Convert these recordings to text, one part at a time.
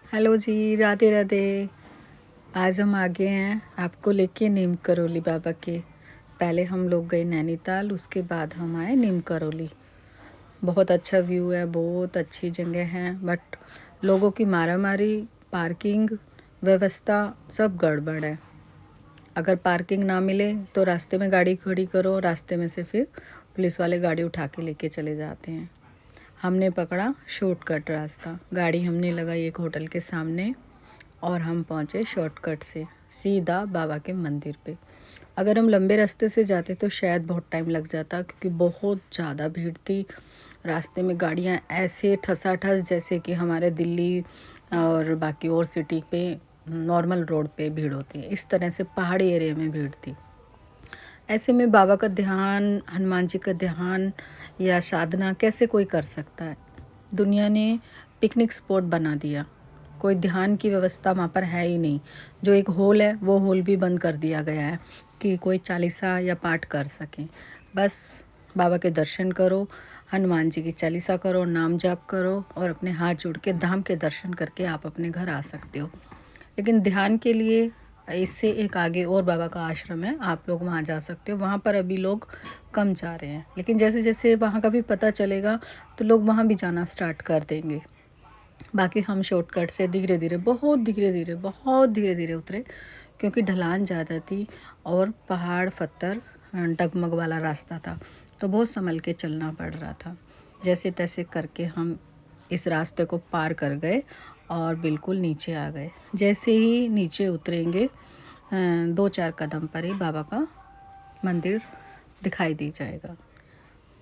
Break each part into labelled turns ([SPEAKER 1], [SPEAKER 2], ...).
[SPEAKER 1] Hello जी, राधे राधे। आज हम आ गए हैं आपको लेके नीम करौली बाबा के। पहले हम लोग गए नैनीताल, उसके बाद हम आए नीम करौली। बहुत अच्छा व्यू है, बहुत अच्छी जगह है, बट लोगों की मारामारी, पार्किंग व्यवस्था सब गड़बड़ है। अगर पार्किंग ना मिले तो रास्ते में गाड़ी खड़ी करो, रास्ते में से फिर पुलिस वाले गाड़ी उठा के लेके चले जाते हैं। हमने पकड़ा शॉर्टकट रास्ता, गाड़ी हमने लगाई एक होटल के सामने और हम पहुँचे शॉर्टकट से सीधा बाबा के मंदिर पे। अगर हम लंबे रास्ते से जाते तो शायद बहुत टाइम लग जाता, क्योंकि बहुत ज़्यादा भीड़ थी। रास्ते में गाड़ियाँ ऐसे ठसाठस जैसे कि हमारे दिल्ली और बाकी और सिटी पे नॉर्मल रोड पे भीड़ होती है, इस तरह से पहाड़ी एरिया में भीड़ थी। ऐसे में बाबा का ध्यान, हनुमान जी का ध्यान या साधना कैसे कोई कर सकता है। दुनिया ने पिकनिक स्पॉट बना दिया, कोई ध्यान की व्यवस्था वहाँ पर है ही नहीं। जो एक हॉल है वो हॉल भी बंद कर दिया गया है कि कोई चालीसा या पाठ कर सके। बस बाबा के दर्शन करो, हनुमान जी की चालीसा करो, नाम जाप करो और अपने हाथ जोड़ के धाम के दर्शन करके आप अपने घर आ सकते हो। लेकिन ध्यान के लिए इससे एक आगे और बाबा का आश्रम है, आप लोग वहाँ जा सकते हो। वहाँ पर अभी लोग कम जा रहे हैं, लेकिन जैसे जैसे वहाँ का भी पता चलेगा तो लोग वहाँ भी जाना स्टार्ट कर देंगे। बाकी हम शॉर्टकट से धीरे धीरे, बहुत धीरे धीरे उतरे, क्योंकि ढलान ज़्यादा थी और पहाड़ पत्थर डगमग वाला रास्ता था, तो बहुत संभल के चलना पड़ रहा था। जैसे तैसे करके हम इस रास्ते को पार कर गए और बिल्कुल नीचे आ गए। जैसे ही नीचे उतरेंगे 2-4 कदम पर ही बाबा का मंदिर दिखाई दी जाएगा।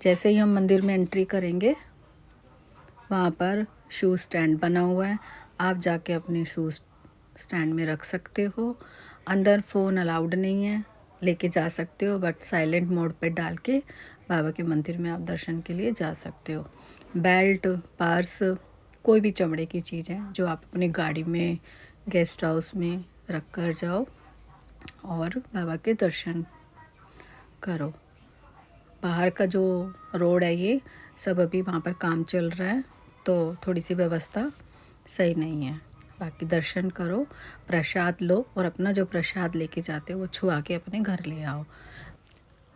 [SPEAKER 1] जैसे ही हम मंदिर में एंट्री करेंगे, वहाँ पर शूज़ स्टैंड बना हुआ है, आप जाके अपने शूज़ स्टैंड में रख सकते हो। अंदर फ़ोन अलाउड नहीं है, लेके जा सकते हो, बट साइलेंट मोड पे डाल के बाबा के मंदिर में आप दर्शन के लिए जा सकते हो। बेल्ट, पर्स, कोई भी चमड़े की चीज़ है जो आप अपनी गाड़ी में, गेस्ट हाउस में रख कर जाओ और बाबा के दर्शन करो। बाहर का जो रोड है ये सब अभी वहाँ पर काम चल रहा है, तो थोड़ी सी व्यवस्था सही नहीं है। बाकी दर्शन करो, प्रसाद लो और अपना जो प्रसाद लेके जाते हो वो छुआ के अपने घर ले आओ।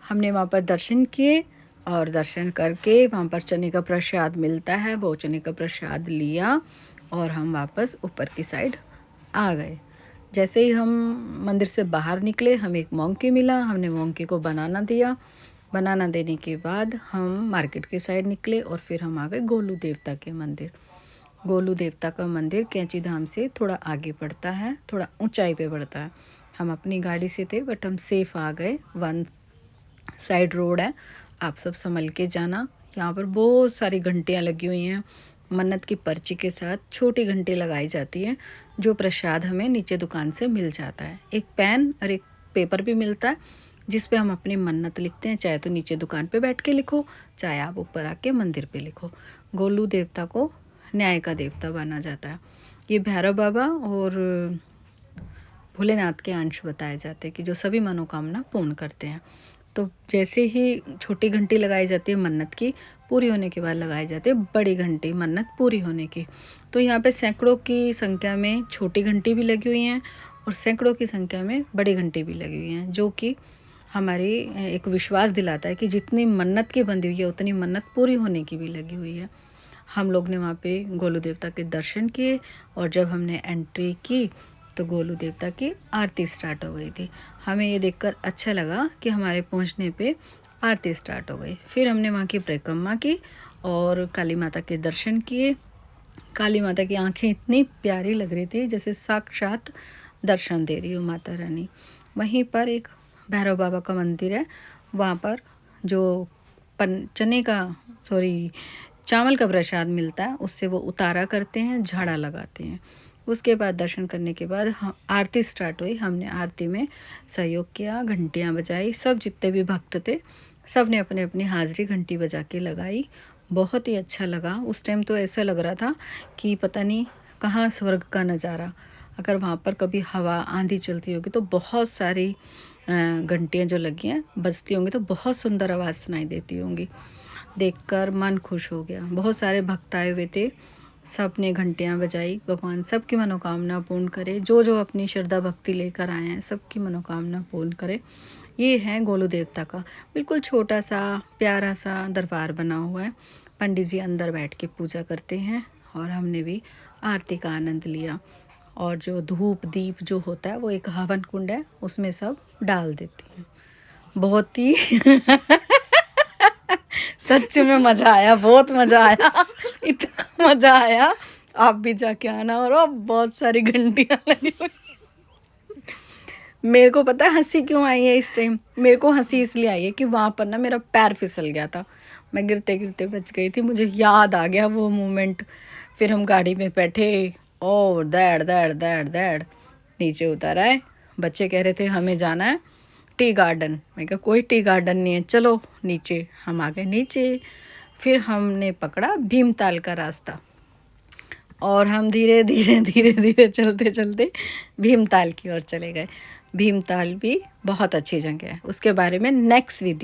[SPEAKER 1] हमने वहाँ पर दर्शन किए और दर्शन करके वहाँ पर चने का प्रसाद मिलता है, वो चने का प्रसाद लिया और हम वापस ऊपर की साइड आ गए। जैसे ही हम मंदिर से बाहर निकले, हमें एक मोंकी मिला, हमने मोंकी को बनाना दिया। बनाना देने के बाद हम मार्केट की साइड निकले और फिर हम आ गए गोलू देवता के मंदिर। गोलू देवता का मंदिर कैंची धाम से थोड़ा आगे पड़ता है, थोड़ा ऊंचाई पे पड़ता है। हम अपनी गाड़ी से थे बट हम सेफ आ गए। वन साइड रोड है, आप सब संभल के जाना। यहाँ पर बहुत सारी घंटियाँ लगी हुई हैं, मन्नत की पर्ची के साथ छोटी घंटी लगाई जाती है। जो प्रसाद हमें नीचे दुकान से मिल जाता है, एक पेन और एक पेपर भी मिलता है जिस पे हम अपनी मन्नत लिखते हैं। चाहे तो नीचे दुकान पे बैठ के लिखो, चाहे आप ऊपर आके मंदिर पे लिखो। गोलू देवता को न्याय का देवता माना जाता है। ये भैरव बाबा और भोलेनाथ के अंश बताए जाते हैं कि जो सभी मनोकामना पूर्ण करते हैं। तो जैसे ही छोटी घंटी लगाई जाती है मन्नत की पूरी होने के बाद लगाई जाती है बड़ी घंटी मन्नत पूरी होने की। तो यहाँ पे सैकड़ों की संख्या में छोटी घंटी भी लगी हुई हैं और सैकड़ों की संख्या में बड़ी घंटी भी लगी हुई हैं, जो कि हमारी एक विश्वास दिलाता है कि जितनी मन्नत की बंधी हुई है उतनी मन्नत पूरी होने की भी लगी हुई है। हम लोग ने वहाँ पे गोलू देवता के दर्शन किए और जब हमने एंट्री की तो गोलू देवता की आरती स्टार्ट हो गई थी। हमें ये देखकर अच्छा लगा कि हमारे पहुँचने पे आरती स्टार्ट हो गई। फिर हमने वहाँ की परिक्रमा की और काली माता के दर्शन किए। काली माता की आंखें इतनी प्यारी लग रही थी जैसे साक्षात दर्शन दे रही हो माता रानी। वहीं पर एक भैरव बाबा का मंदिर है, वहाँ पर जो चने का चावल का प्रसाद मिलता है उससे वो उतारा करते हैं, झाड़ा लगाते हैं। उसके बाद दर्शन करने के बाद आरती स्टार्ट हुई। हमने आरती में सहयोग किया, घंटियाँ बजाई। सब जितने भी भक्त थे सब ने अपने अपनी हाजिरी घंटी बजा के लगाई। बहुत ही अच्छा लगा। उस टाइम तो ऐसा लग रहा था कि पता नहीं कहाँ स्वर्ग का नज़ारा। अगर वहाँ पर कभी हवा आंधी चलती होगी तो बहुत सारी घंटियाँ जो लगी हैं बजती होंगी तो बहुत सुंदर आवाज़ सुनाई देती होंगी। देखकर मन खुश हो गया। बहुत सारे भक्त आए हुए थे सब ने घंटियाँ बजाई। भगवान सबकी मनोकामना पूर्ण करे, जो जो अपनी श्रद्धा भक्ति लेकर आए हैं सबकी मनोकामना पूर्ण करे। ये है गोलू देवता का बिल्कुल छोटा सा प्यारा सा दरबार बना हुआ है। पंडित जी अंदर बैठ के पूजा करते हैं और हमने भी आरती का आनंद लिया। और जो धूप दीप जो होता है वो एक हवन कुंड है, उसमें सब डाल देते हैं। बहुत ही सच में मज़ा आया, बहुत मज़ा आया, इतना मज़ा आया। आप भी जाके आना। और बहुत सारी घंटियाँ लगी हुई। मेरे को पता है हंसी क्यों आई है इस टाइम? मेरे को हंसी इसलिए आई है कि वहाँ पर ना मेरा पैर फिसल गया था, मैं गिरते गिरते बच गई थी। मुझे याद आ गया वो मोमेंट। फिर हम गाड़ी में बैठे और दौड़ दौड़ दौड़ दौड़ नीचे उतर आए। बच्चे कह रहे थे हमें जाना है टी गार्डन। मैं कहा कोई टी गार्डन नहीं है, चलो नीचे। हम आ गए नीचे। फिर हमने पकड़ा भीमताल का रास्ता और हम धीरे धीरे धीरे धीरे चलते चलते भीमताल की ओर चले गए। भीमताल भी बहुत अच्छी जगह है, उसके बारे में नेक्स्ट वीडियो